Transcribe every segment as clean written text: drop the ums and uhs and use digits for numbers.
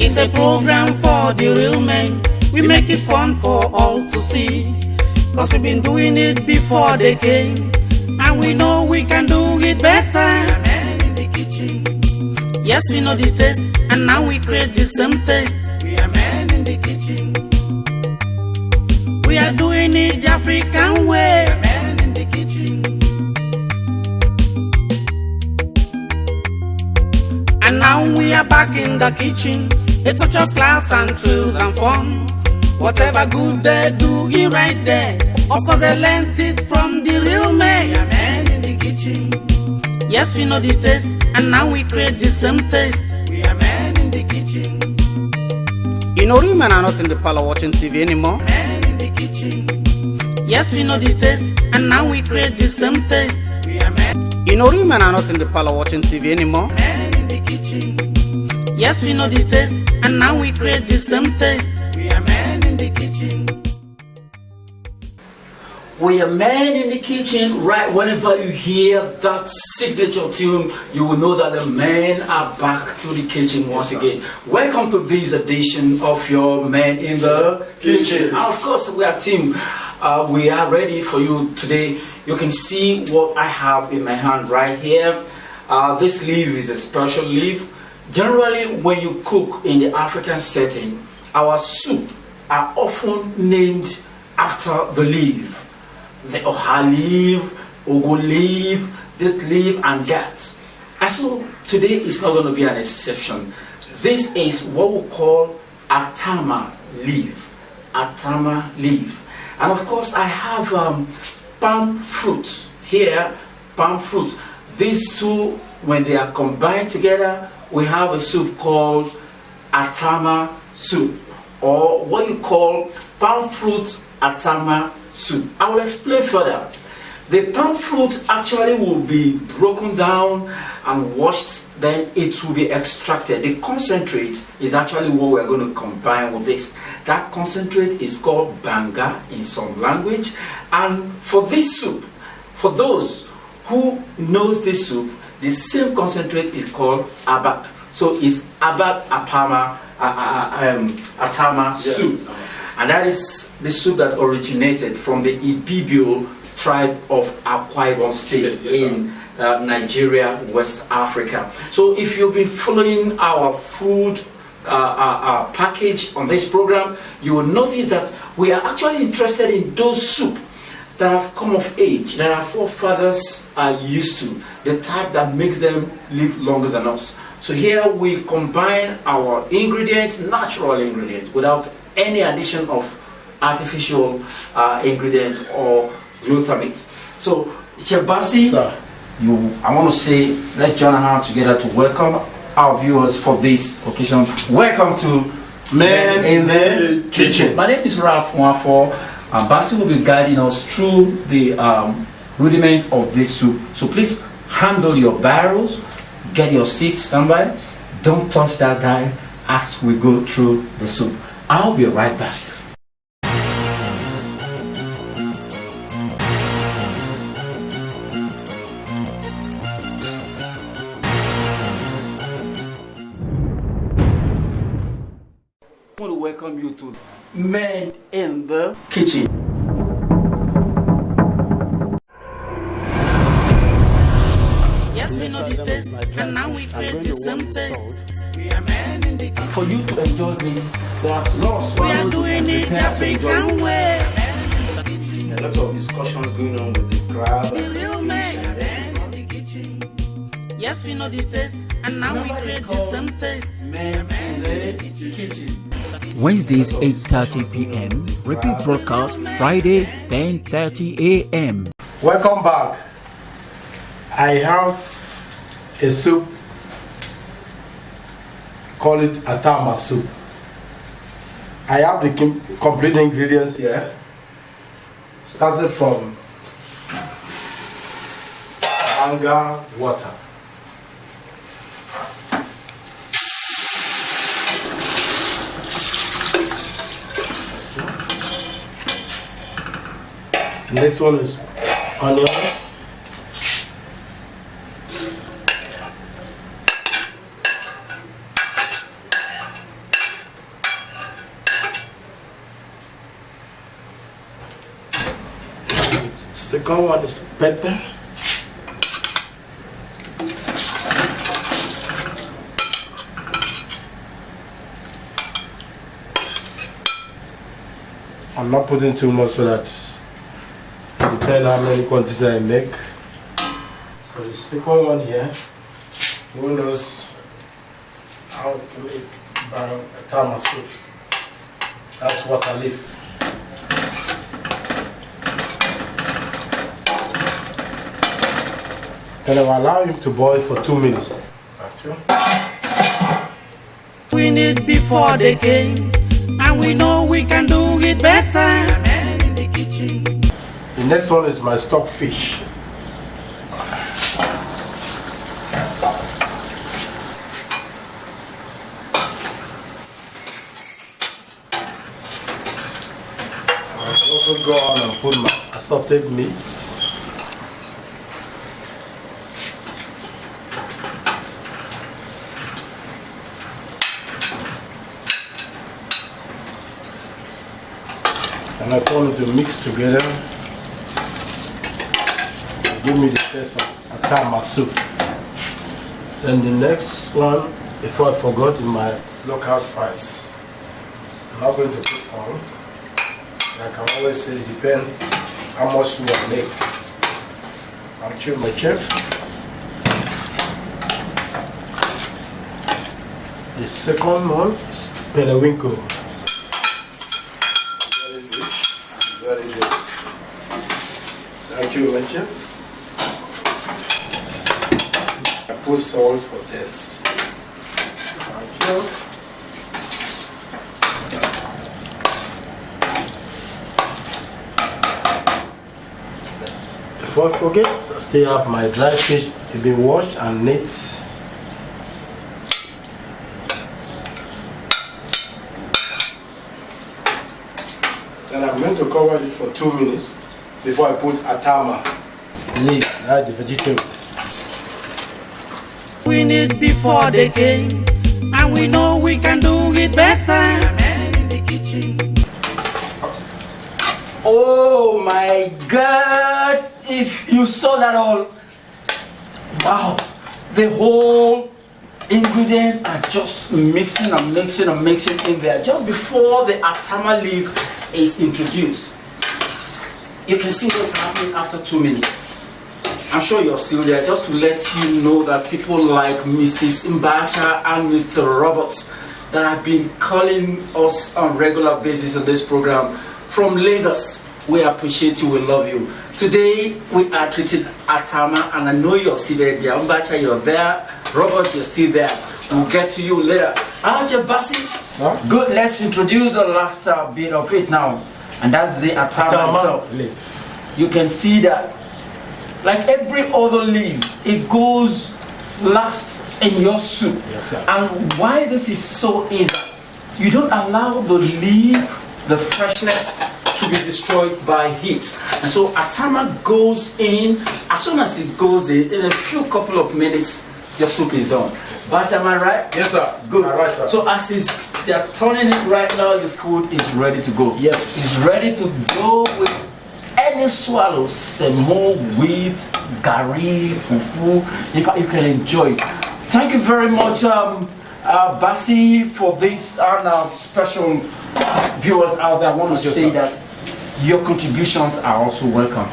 It's a program for the real men. We make it fun for all to see. Cause we've been doing it before they came, and we know we can do it better. We are men in the kitchen. Yes, we know the taste, and now we create the same taste. We are men in the kitchen. We are doing it the African way. We are men in the kitchen. And now we are back in the kitchen. A touch of class and thrills and fun. Whatever good they do it right there. Of course they learned it from the real men. We are men in the kitchen. Yes, we know the taste, and now we create the same taste. We are men in the kitchen. You know, real men are not in the parlor watching TV anymore. Men in the kitchen. Yes, we know the taste, and now we create the same taste. We are men. You know, real men are not in the parlor watching TV anymore. Men in the kitchen. Yes, we know the taste, and now we create the same taste. We are men in the kitchen. We are men in the kitchen. Right, whenever you hear that signature tune, you will know that the men are back to the kitchen once again. Welcome to this edition of your Men in the Kitchen. And of course, we are team. We are ready for you today. You can see what I have in my hand right here. This leaf is a special leaf. Generally, when you cook in the African setting, our soup are often named after the leaf. The Oha leaf, Ogo leaf, this leaf and that. And so today is not going to be an exception. This is what we call Atama leaf. Atama leaf. And of course I have palm fruit here, palm fruit. These two, when they are combined together, we have a soup called Atama soup, or what you call palm fruit Atama soup. I will explain further. The palm fruit actually will be broken down and washed, then it will be extracted. The concentrate is actually what we're going to combine with this. That concentrate is called banga in some language. And for this soup, for those who knows this soup, the same concentrate is called Abam. So it's Abam Atama soup. And that is the soup that originated from the Ibibio tribe of Akwa Ibom State in Nigeria, West Africa. So if you've been following our food package on this program, you will notice that we are actually interested in those soup that have come of age, that our forefathers are used to, the type that makes them live longer than us. So here we combine our ingredients, natural ingredients, without any addition of artificial ingredient or glutamate. So, Chef Basi, I want to say, let's join our hands together to welcome our viewers for this occasion. Welcome to Men in the Kitchen. My name is Ralph Nwafo. Basi will be guiding us through the rudiment of this soup. So please handle your barrels, get your seat standby. Don't touch that dial as we go through the soup. I'll be right back. I want to welcome you to Men in the Kitchen. Yes, we know the taste, and now we create the same taste. We are men in the kitchen. For you to enjoy this, there's lots. We are doing it the African way. A lot of discussions going on with the crab. The real men in the kitchen. Yes, we know the taste, and now we create the same taste. Men in the Kitchen. Wednesdays 8:30 p.m. Repeat broadcast Friday 10:30 a.m. Welcome back. I have a soup, call it Atama soup. I have the complete ingredients here. Started from banga water. Next one is onions. Second one is pepper. I'm not putting too much so that it depends how many quantities I make. So the second one here, who knows how to make Atama soup? That's water leaf. Then I will allow him to boil for 2 minutes. We need before they came, and we know we can do it better. Man in the kitchen. The next one is my stock fish. I also go on and put my assorted meats. And I want it to mix together. Give me the taste of Atama soup. Then the next one, before I forgot, is my local spice. I'm not going to put on. Like I always say, it depends how much you want to make. I'll choose my chef. The second one is periwinkle. Very good. Thank you, my chef. I put salt for this. Thank you. Before I forget, I still have my dry fish to be washed and neat. Then I'm going to cover it for 2 minutes before I put Atama leaf, that's the vegetable. We need before they came, and we know we can do it better. Man in the kitchen. Oh my God! If you saw that all, wow! The whole ingredients are just mixing and mixing and mixing in there. Just before the Atama leaf is introduced, you can see what's happening after 2 minutes. I'm sure you're still there, just to let you know that people like Mrs. Mbacha and Mr. Roberts that have been calling us on regular basis on this program from Lagos. We appreciate you, we love you. Today we are treating Atama, and I know you're seated there. Mbacha, you're there. Roberts, you're still there. We'll get to you later. Basi. Huh? Good, let's introduce the last bit of it now. And that's the Atama itself. Leaf. You can see that, like every other leaf, it goes last in your soup. Yes, sir. And why this is so easy, you don't allow the leaf, the freshness, to be destroyed by heat. And so Atama goes in, as soon as it goes in a few couple of minutes, your soup is done. Yes, Bas, am I right? Yes, sir. Good. Right, sir. So as they're turning it right now, the food is ready to go. Yes. It's ready to go with any swallow, semo, wheat, gari, fufu. In fact, you can enjoy it. Thank you very much, Basi, for this, and special viewers out there. I want to say that your contributions are also welcome.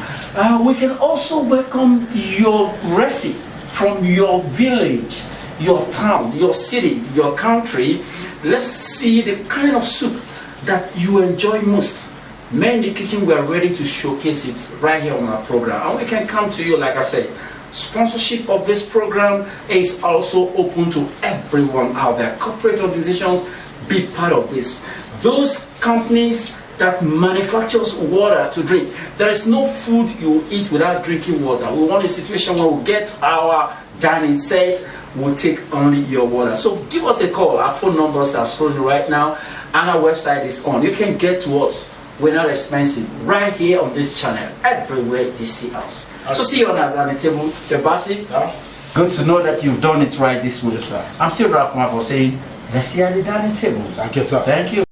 We can also welcome your recipe from your village, your town, your city, your country. Let's see the kind of soup that you enjoy most. Men in the Kitchen, we are ready to showcase it right here on our program. And we can come to you, like I said. Sponsorship of this program is also open to everyone out there. Corporate organizations, be part of this. Those companies that manufactures water to drink. There is no food you eat without drinking water. We want a situation where we get our dining set, we'll take only your water. So give us a call. Our phone numbers are scrolling right now, and our website is on. You can get to us. We're not expensive. Right here on this channel, everywhere they see us. So see you on the table, Basi. Yeah. Good to know that you've done it right this way. Yes, sir. I'm still Ralph Marvel saying, let's see at the dining table. Thank you, sir. Thank you.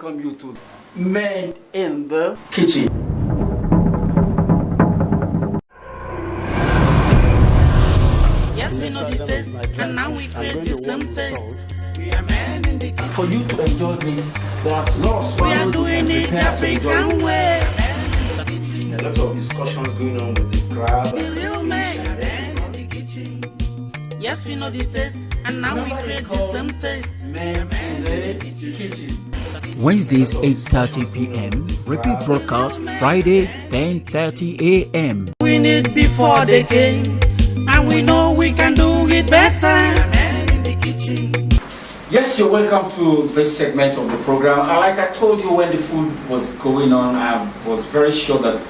welcome you to Men in the Kitchen. Yes, we know the taste, and now we create the same taste. We are men in the kitchen. For you to enjoy this, there's lots. We are doing it the African way. A lot of discussions going on with the crab. The real men in the kitchen. Yes, we know the taste, and now we create the same taste. Men in the Kitchen. Wednesdays 8:30 p.m. Repeat broadcast Friday 10:30 a.m. We need before they came, and we know we can do it better. Men in the kitchen. Yes, you're welcome to this segment of the program. Like I told you when the food was going on, I was very sure that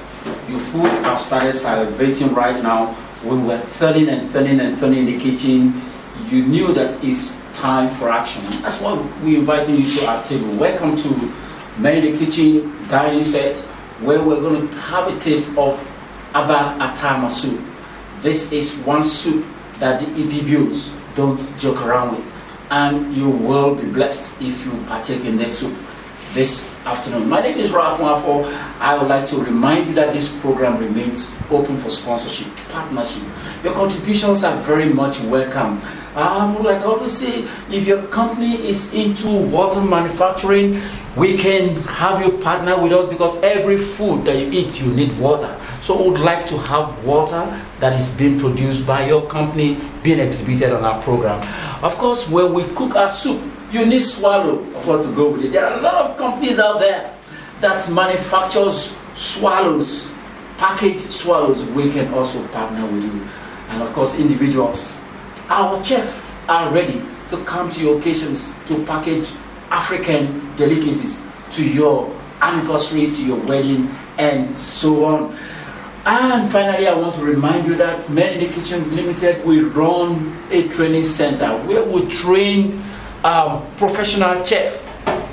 your food have started salivating right now. When we're turning and turning and turning in the kitchen, you knew that it's time for action. That's why we're inviting you to our table. Welcome to Men in the Kitchen dining set, where we're going to have a taste of Abam Atama soup. This is one soup that the EPBOs don't joke around with, and you will be blessed if you partake in this soup this afternoon. My name is Ralph Mwafo. I would like to remind you that this program remains open for sponsorship, partnership. Your contributions are very much welcome. Like I always say, if your company is into water manufacturing, we can have you partner with us, because every food that you eat, you need water. So we would like to have water that is being produced by your company being exhibited on our program. Of course, when we cook our soup, you need swallow of what to go with it. There are a lot of companies out there that manufactures swallows, packaged swallows. We can also partner with you. And of course, individuals. Our chefs are ready to come to your occasions to package African delicacies to your anniversaries, to your wedding, and so on. And finally, I want to remind you that Men in the Kitchen Limited, we run a training center where we train professional chefs.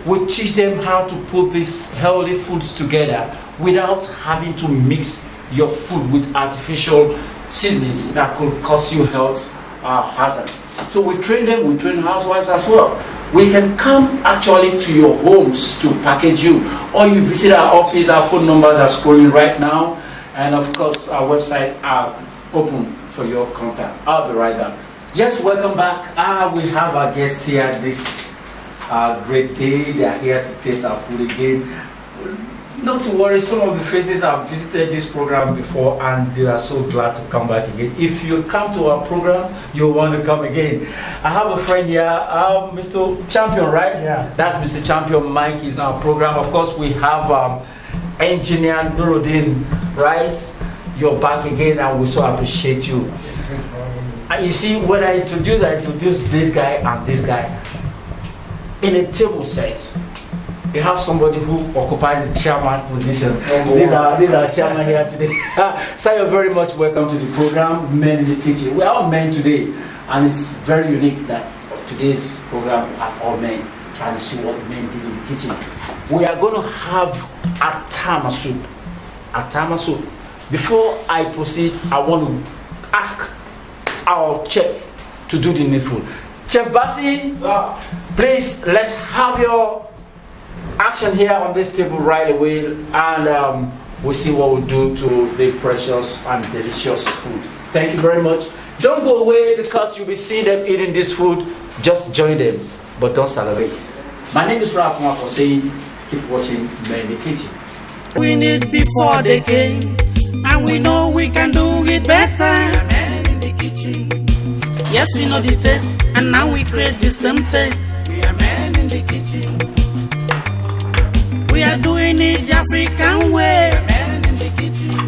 We teach them how to put these healthy foods together without having to mix your food with artificial seasonings that could cause you health hazards. So we train them, we train housewives as well. We can come actually to your homes to package you, or you visit our office. Our phone numbers are scrolling right now, and of course our website are open for your contact. I'll be right back. Yes, welcome back. We have our guests here this great day. They are here to taste our food again. Not to worry, some of the faces have visited this program before and they are so glad to come back again. If you come to our program, you'll want to come again. I have a friend here, Mr. Champion, right? Yeah. That's Mr. Champion. Mike is our program. Of course, we have Engineer Nuruddin, right? You're back again and we so appreciate you. And you see, when I introduce this guy and this guy. In a table set, you have somebody who occupies the chairman position. These are chairman here today. So you're very much welcome to the program, Men in the Kitchen. We are all men today, and it's very unique that today's program we have all men trying to see what men did in the kitchen. We are going to have Atama soup. Atama soup. Before I proceed, I want to ask our chef to do the needful. Chef Basi, please, let's have your action here on this table right away, and we'll see what we'll do to the precious and delicious food. Thank you very much. Don't go away, because you'll be seeing them eating this food. Just join them, but don't salivate. My name is Ralph Mwafo saying, keep watching Men in the Kitchen. We need before they came, and we know we can do it better. Men in the kitchen. Yes, we know the taste, and now we create the same taste. We are men in the kitchen. We are doing it the African way. We are men in the kitchen.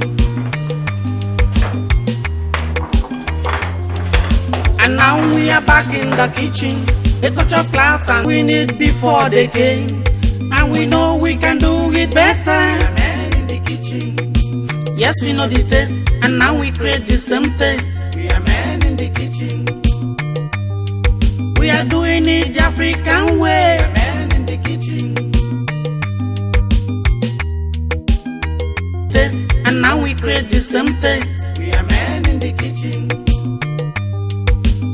And now we are back in the kitchen. A touch of class, and we need before they came, and we know we can do it better. We are men in the kitchen. Yes, we know the taste, and now we create the same taste. We are men in the kitchen. We are doing it the African way. We are men in the kitchen. Taste, and now we create the same taste. We are men in the kitchen.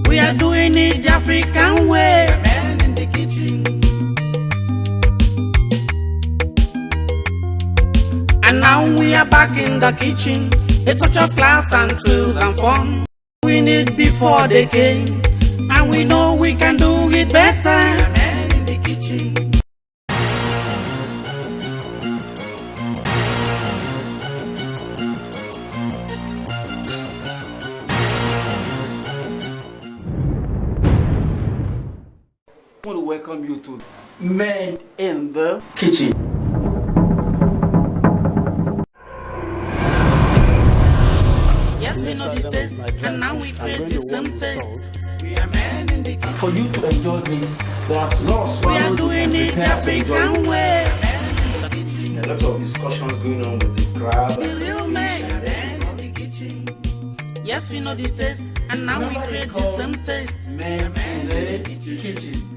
We are doing it the African way. We are men in the kitchen. back in the kitchen. A touch of class and thrills and fun. We need before they came, and we know we can do it better. Men in the kitchen. I want to welcome you to Men in the Kitchen. Yes, we know the taste, and now we create the same taste. We are men in the kitchen. For you to enjoy this, there's lots. We are doing it the African way. A lot of discussions going on with the crab. The real men in the kitchen. Yes, we know the taste, and now we create the same taste. Men in the Kitchen.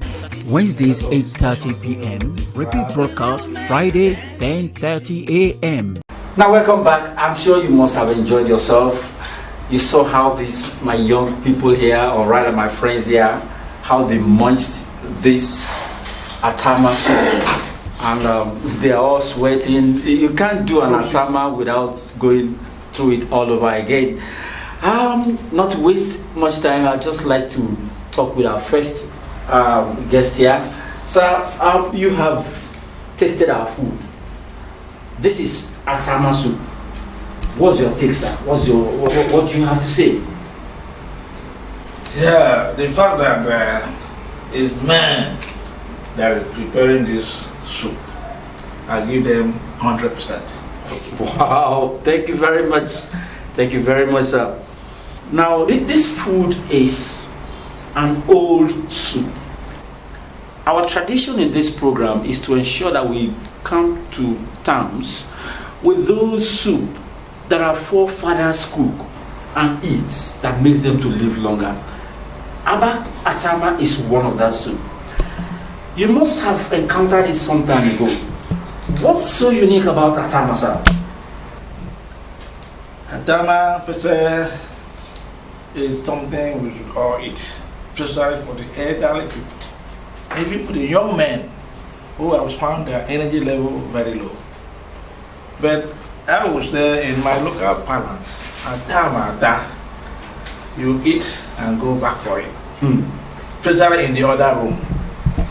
Wednesdays 8:30 p.m. Repeat broadcast Friday 10:30 a.m. Now welcome back. I'm sure you must have enjoyed yourself. You saw how my young people here, or rather my friends here, how they munched this Atama soup, and they are all sweating. You can't do an Atama without going through it all over again. Not to waste much time, I'd just like to talk with our first guest here. Sir, you have tasted our food. This is Atama soup. What's your take, sir? What do you have to say? Yeah, the fact that it's man that is preparing this soup, I give them 100%. Wow, thank you very much. Thank you very much, sir. Now, this food is an old soup. Our tradition in this program is to ensure that we come to terms with those soup that our forefathers cook and eat that makes them to live longer. Atama is one of that soup. You must have encountered it some time ago. What's so unique about Atama, sir? Atama is something we should all eat, especially for the elderly people. Even for the young men who have found their energy level very low. But I was there in my local parlance, Atama, you eat and go back for it. Especially in the other room.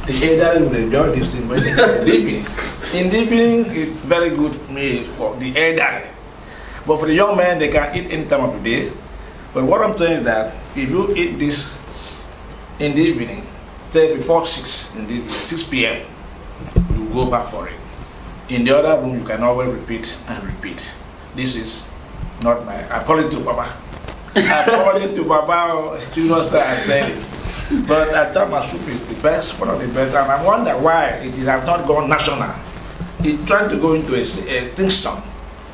The elderly will enjoy this thing, but in the evening, it's very good meal for the elderly. But for the young men, they can eat any time of the day. But what I'm saying is that if you eat this in the evening, say before 6 p.m., you go back for it. In the other room, you can always repeat and repeat. This is not my apology to Baba. Apology to Baba, you know, I said it. But Atama soup is the best, one of the best, and I wonder why it has not gone national. It's trying to go into a Kingston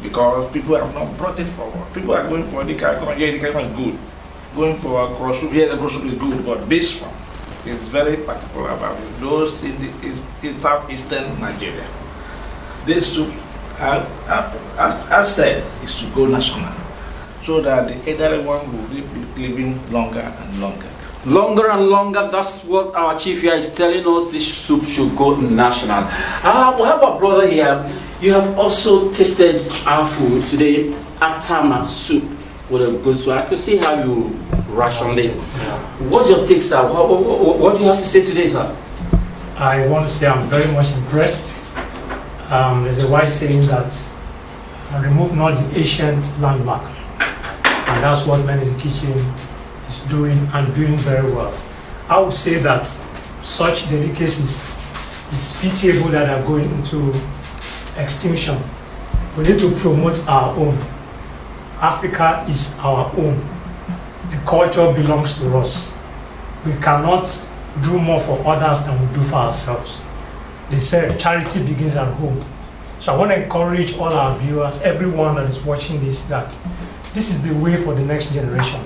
because people have not brought it forward. People are going for the kind of good. Going for a gross soup, the gross soup is good, but this one is very particular about it. Those in the southeastern Nigeria. This soup, as said, is to go national, so that the elderly one will be living longer and longer. Longer and longer, that's what our chief here is telling us. This soup should go national. We have a brother here. You have also tasted our food today, Atama soup with a good soup. I can see how you rationed it. What's your take, sir? What do you have to say today, sir? I want to say I'm very much impressed. There's a wise saying that remove not the ancient landmark, and that's what Men in the Kitchen is doing and doing very well. I would say that such delicacies, it's pitiable that are going into extinction. We need to promote our own. Africa is our own. The culture belongs to us. We cannot do more for others than we do for ourselves. They say charity begins at home. So I want to encourage all our viewers, everyone that is watching this, that this is the way for the next generation.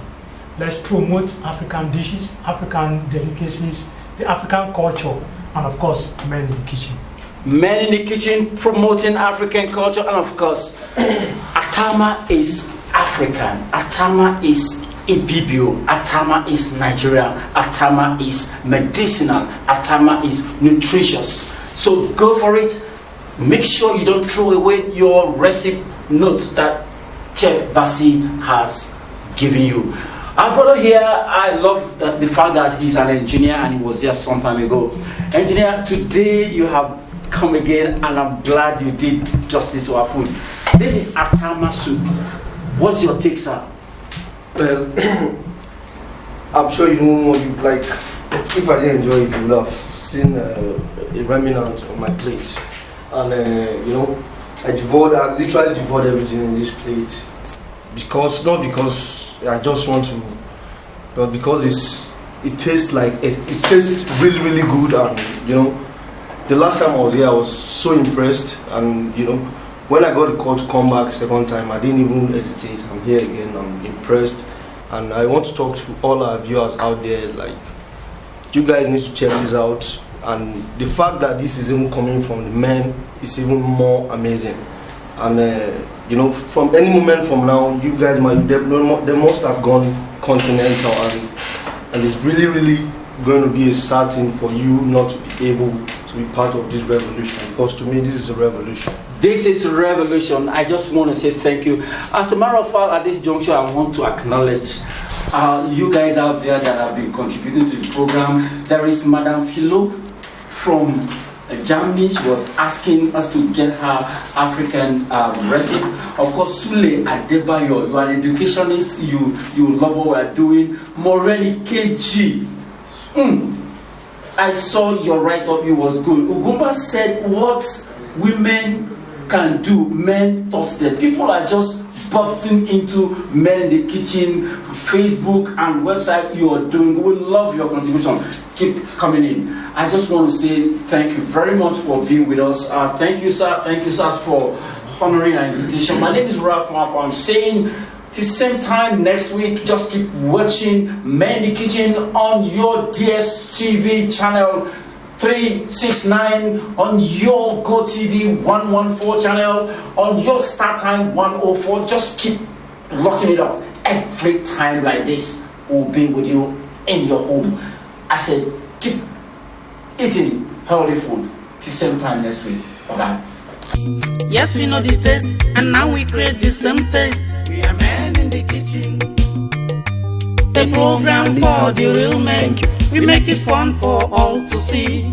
Let's promote African dishes, African delicacies, the African culture, and of course, Men in the Kitchen. Men in the Kitchen promoting African culture, and of course, Atama is African. Atama is Ibibio. Atama is Nigerian. Atama is medicinal. Atama is nutritious. So go for it. Make sure you don't throw away your recipe note that Chef Basi has given you. Our brother here, I love the fact that he's an engineer and he was here some time ago. Engineer, today you have come again and I'm glad you did justice to our food. This is Atama soup. What's your take, sir? Well, I'm sure you know what you like. If I didn't enjoy it, you would have seen a remnant on my plate. And you know, I literally devoured everything in this plate. Not because I just want to, but because it tastes really, really good. And you know, the last time I was here, I was so impressed. And you know, when I got the call to come back second time, I didn't even hesitate. I'm here again. I'm impressed. And I want to talk to all our viewers out there, like, you guys need to check this out. And the fact that this is even coming from the men is even more amazing. And you know, from any moment from now, you guys they must have gone continental, and it's really, really going to be a sad thing for you not to be able to be part of this revolution. Because to me, this is a revolution. This is a revolution. I just want to say thank you. As a matter of fact, at this juncture, I want to acknowledge you guys out there that have been contributing to the program. There is Madame Philo from Germany. She was asking us to get her African recipe. Of course, Sule Adebayo, you are an educationist. You love what we are doing. Morelli KG. I saw your write-up. It was good. Ugumba said what women can do, men taught them. People are just bumping into Men in the Kitchen, Facebook and website you are doing. We love your contribution. Keep coming in. I just want to say thank you very much for being with us. Thank you, sir. Thank you, sir, for honoring our invitation. My name is Ralph Mafo. I'm saying the same time next week, just keep watching Men in the Kitchen on your DSTV channel 369, on your GoTV 114 channel, on your StarTime 104. Just keep locking it up. Every time like this, we'll be with you in your home. I said, keep eating healthy food. Till same time next week. Bye-bye. Yes, we know the taste, and now we create the same taste. We are Men in the Kitchen. The program for the real men. We make it fun for all to see.